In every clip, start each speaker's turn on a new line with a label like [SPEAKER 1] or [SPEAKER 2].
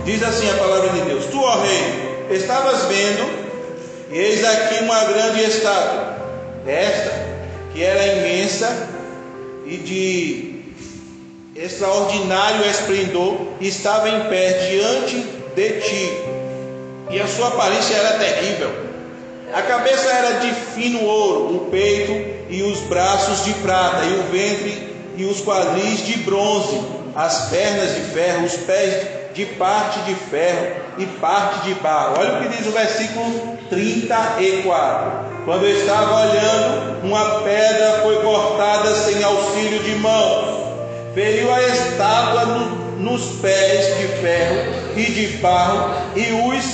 [SPEAKER 1] Diz assim a palavra de Deus: Tu, ó rei, estavas vendo, e eis aqui uma grande estátua, esta que era imensa e de extraordinário esplendor, estava em pé diante de ti, e a sua aparência era terrível. A cabeça era de fino ouro, o peito e os braços de prata, e o ventre e os quadris de bronze, as pernas de ferro, os pés de parte de ferro e parte de barro. Olha o que diz o versículo 34. Quando eu estava olhando, uma pedra foi cortada sem auxílio de mãos, feriu a estátua nos pés de ferro e de barro e os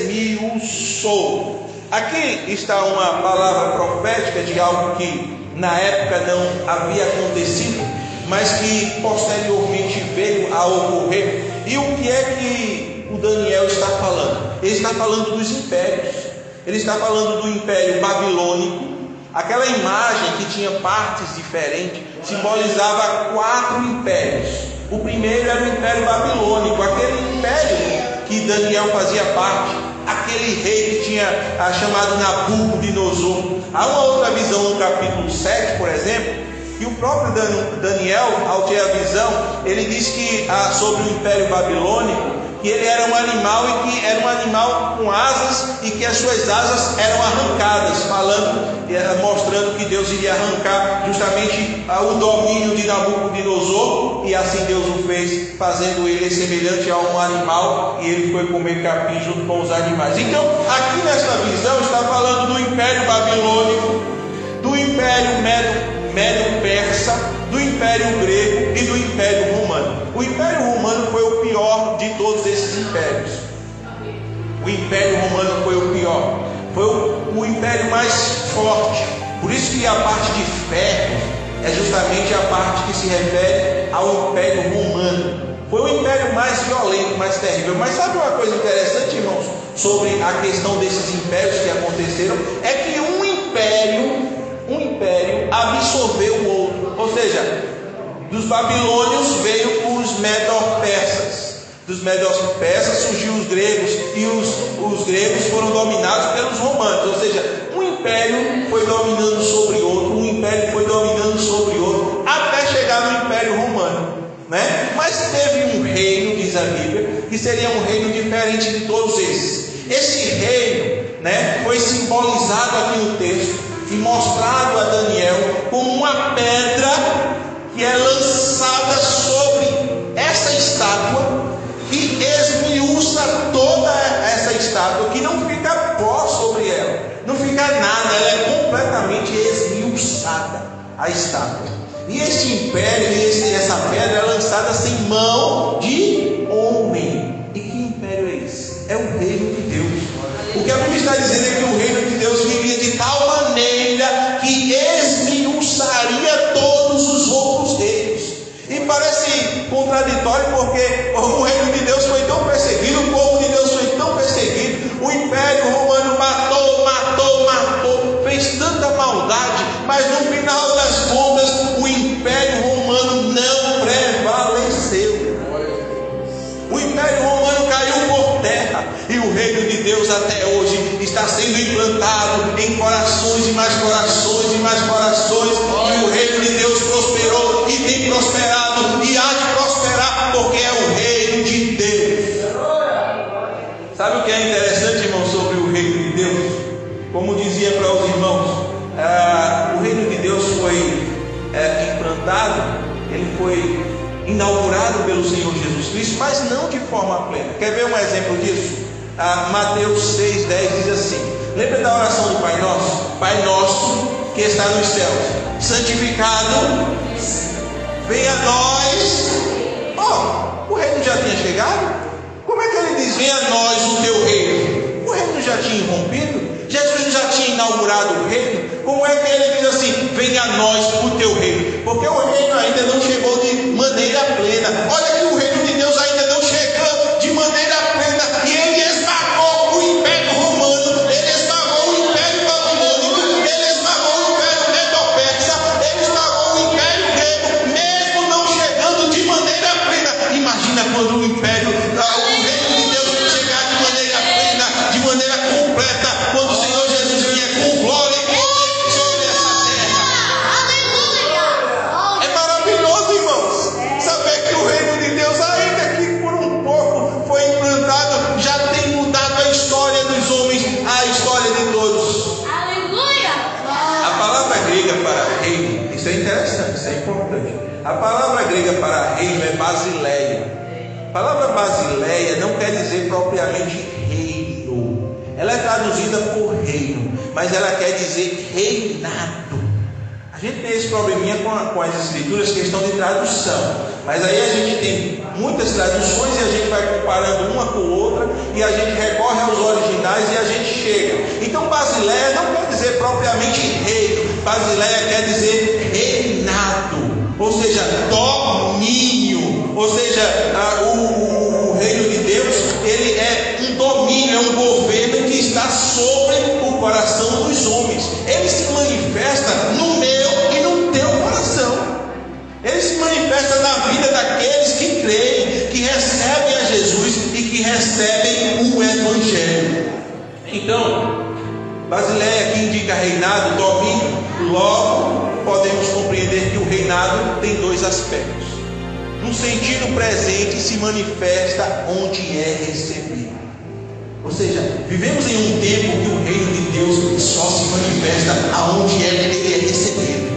[SPEAKER 1] esmiuçou. Aqui está uma palavra profética de algo que na época não havia acontecido, mas que posteriormente veio a ocorrer. E o que é que o Daniel está falando? Ele está falando dos impérios. Ele está falando do Império Babilônico. Aquela imagem que tinha partes diferentes simbolizava 4 impérios. O primeiro era o Império Babilônico, aquele império que Daniel fazia parte, aquele rei que tinha chamado Nabucodonosor. Há uma outra visão no capítulo 7, por exemplo, e o próprio Daniel, ao ter a visão, ele diz que sobre o Império Babilônico, que ele era um animal e que era um animal com asas e que as suas asas eram arrancadas, mostrando que Deus iria arrancar justamente o domínio de Nabucodonosor, e assim Deus o fez, fazendo ele semelhante a um animal, e ele foi comer capim junto com os animais. Então, aqui nesta visão está falando do Império Babilônico, do Império Médio-Persa, do Império Grego e do Império Romano. O Império Romano foi o pior de todos esses impérios. O Império Romano foi o pior, foi o império mais forte. Por isso que a parte de ferro é justamente a parte que se refere ao Império Romano. Foi o império mais violento, mais terrível. Mas sabe uma coisa interessante, irmãos, sobre a questão desses impérios que aconteceram? É que um império absorveu o outro. Ou seja, dos babilônios veio os medo-persas. Dos medo-persas surgiu os gregos, e os gregos foram dominados pelos romanos. Ou seja, um império foi dominando sobre outro, um império foi dominando sobre outro, até chegar no Império Romano, né? Mas teve um reino, diz a Bíblia, que seria um reino diferente de todos esses. Esse reino, né, foi simbolizado aqui no texto e mostrado a Daniel como uma pedra que é lançada sobre essa estátua e esmiuça toda essa estátua, que não fica pó sobre ela, não fica nada, ela é completamente esmiuçada, a estátua. E este império, essa pedra é lançada sem mão de homem. E que império é esse? É o reino de Deus. O que a Bíblia está dizendo é que o reino de Deus viria de tal maneira que esmiuçaria todos os outros reinos. E parece contraditório, porque o reino de Deus foi tão perseguido, o povo de Deus foi tão perseguido, o Império Romano matou, fez tanta maldade, mas no final das contas o Império Romano não prevaleceu. O Império Romano caiu por terra, e o reino de Deus até hoje está sendo implantado em corações e mais corações e mais corações, e o reino de Deus prosperou e tem prosperado e há de prosperar, porque é o reino de Deus. Sabe o que é interessante, irmão, sobre o reino de Deus? Como dizia para os irmãos, o reino de Deus foi implantado, ele foi inaugurado pelo Senhor Jesus Cristo, mas não de forma plena. Quer ver um exemplo disso? Mateus 6,10 diz assim: lembra da oração do Pai Nosso? Pai nosso que está nos céus, santificado venha a nós. O reino já tinha chegado? Como é que ele diz venha a nós o teu reino? O reino já tinha irrompido? Jesus já tinha inaugurado o reino? Como é que ele diz assim, venha a nós o teu reino? Porque o reino ainda não chegou de maneira plena. Olha que o reino de Deus ainda não chegou de maneira plena, e ele esmagou o Império Romano, ele esmagou o Império Babilônico, ele esmagou o Império Medo-Persa, ele esmagou o Império Grego, mesmo não chegando de maneira plena. Imagina quando o reino palavra Basileia não quer dizer propriamente reino. Ela é traduzida por reino, mas ela quer dizer reinado. A gente tem esse probleminha com as escrituras, questão de tradução. Mas aí a gente tem muitas traduções e a gente vai comparando uma com outra e a gente recorre aos originais e a gente chega. Então Basileia não quer dizer propriamente reino. Basileia quer dizer reinado, ou seja, domínio. Ou seja, o reino de Deus, ele é um domínio, é um governo que está sobre o coração dos homens. Ele se manifesta no meu e no teu coração. Ele se manifesta na vida daqueles que creem, que recebem a Jesus e que recebem o Evangelho. Então, Basileia aqui indica reinado, domínio. Logo, podemos compreender que o reinado tem dois aspectos. No sentido presente, se manifesta onde é recebido. Ou seja, vivemos em um tempo que o reino de Deus só se manifesta aonde ele é recebido,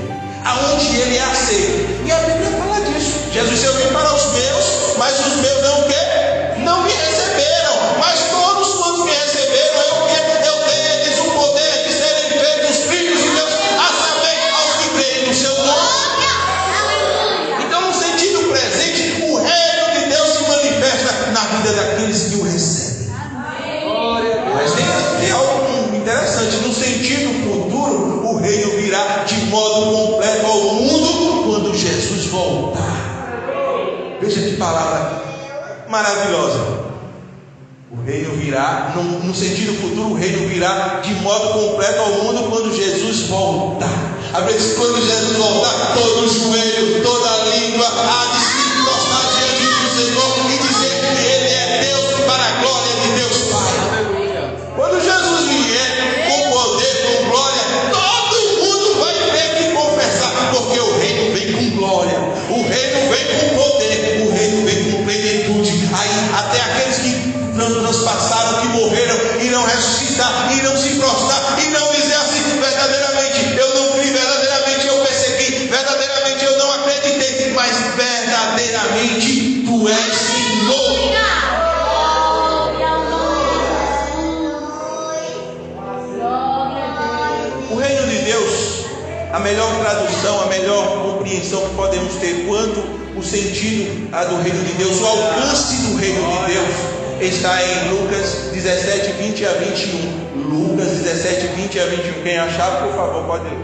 [SPEAKER 1] aonde ele é aceito. E a Bíblia fala disso. Jesus disse: eu vim para os meus, mas os meus não quê? Não me receberam. Mas todos quantos me receberam, eu dei a eles o poder de serem feitos filhos de Deus, a saber, aos que creem no seu nome. Então, no sentido presente, o reino de Deus se manifesta na vida daqueles que o recebem. Mas tem algo interessante. No sentido futuro, o reino virá de modo completo ao mundo quando Jesus voltar. Veja que palavra maravilhosa. O reino virá, no sentido futuro, o reino virá de modo completo ao mundo quando Jesus voltar. Quando Jesus voltar, todo joelho, toda língua há de se prostrar diante do Senhor e dizer que Ele é Deus, para a glória de Deus Pai. Quando Jesus vier com poder, com glória, todo mundo vai ter que confessar, porque o reino vem com glória, o reino vem com poder, o reino vem com plenitude. Aí até aqueles que transpassaram, que morreram, irão ressuscitar, irão se prostrar, irão dizer assim: verdadeiramente eu não vi, verdadeiramente eu persegui, verdadeiramente eu não acreditei, mas verdadeiramente tu és Senhor. O reino de Deus, a melhor tradução, a melhor compreensão que podemos ter quanto o sentido do reino de Deus, o alcance do reino de Deus, está em Lucas 17, 20 a 21. Lucas 17, 20 a 21. Quem achar, por favor, pode ler.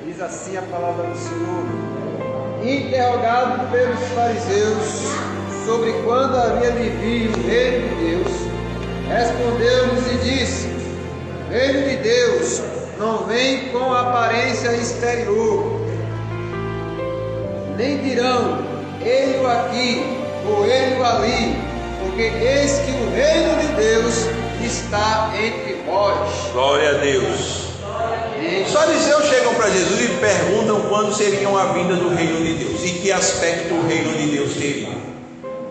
[SPEAKER 2] Diz assim a palavra do Senhor: interrogado pelos fariseus sobre quando havia de vir o reino de Deus, respondeu-lhes e disse: o reino de Deus não vem com aparência exterior, nem dirão ele aqui ou ele ali, porque eis que o reino de Deus está entre vós.
[SPEAKER 1] Glória a Deus. Os fariseus chegam para Jesus e perguntam quando seria a vinda do reino de Deus e que aspecto o reino de Deus teria.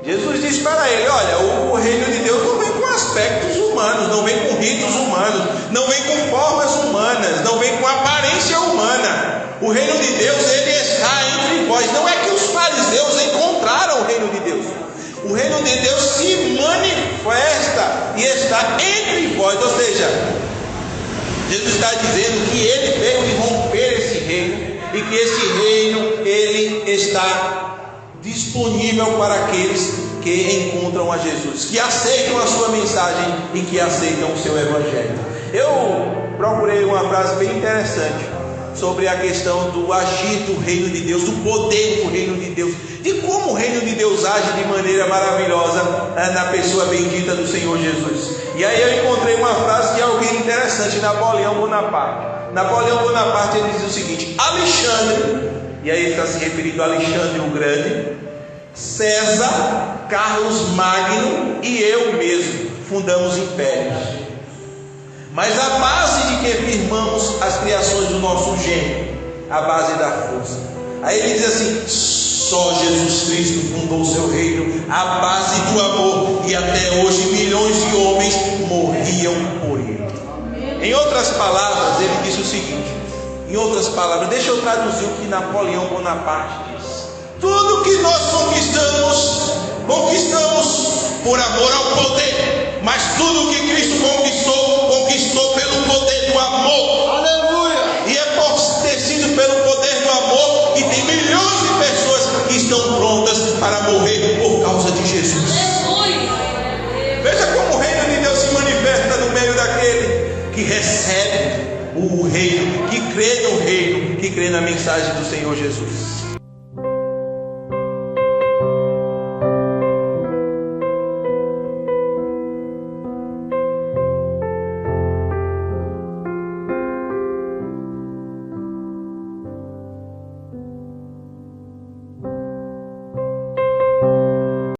[SPEAKER 1] Jesus diz para ele: olha, o reino de Deus não vem com aspectos humanos, não vem com ritos humanos, não vem com formas humanas, não vem com aparência humana. O reino de Deus, ele está entre vós. Não é que os fariseus encontraram o reino de Deus. O reino de Deus se manifesta e está entre vós. Ou seja, Jesus está dizendo que ele veio romper esse reino e que esse reino ele está disponível para aqueles que encontram a Jesus, que aceitam a sua mensagem e que aceitam o seu evangelho. Eu procurei uma frase bem interessante sobre a questão do agir do reino de Deus, do poder do reino de Deus, de como o reino de Deus age de maneira maravilhosa na pessoa bendita do Senhor Jesus. E aí eu encontrei uma frase de alguém interessante, Napoleão Bonaparte. Napoleão Bonaparte, ele diz o seguinte: Alexandre, e aí ele está se referindo a Alexandre o Grande, César, Carlos Magno e eu mesmo fundamos impérios, mas a base de que firmamos as criações do nosso gênio, a base da força. Aí ele diz assim: Só Jesus Cristo fundou o seu reino à base do amor, e até hoje milhões de homens morriam por ele. Em outras palavras, ele disse o seguinte, deixa eu traduzir o que Napoleão Bonaparte disse: tudo que nós conquistamos por amor ao poder, mas tudo que Cristo conquistou pelo poder do amor.
[SPEAKER 2] Aleluia!
[SPEAKER 1] E é por ter sido pelo poder do amor que tem milhões de pessoas que estão prontas para morrer por causa de Jesus. Veja como o reino de Deus se manifesta no meio daquele que recebe o reino, que crê no reino, que crê na mensagem do Senhor Jesus.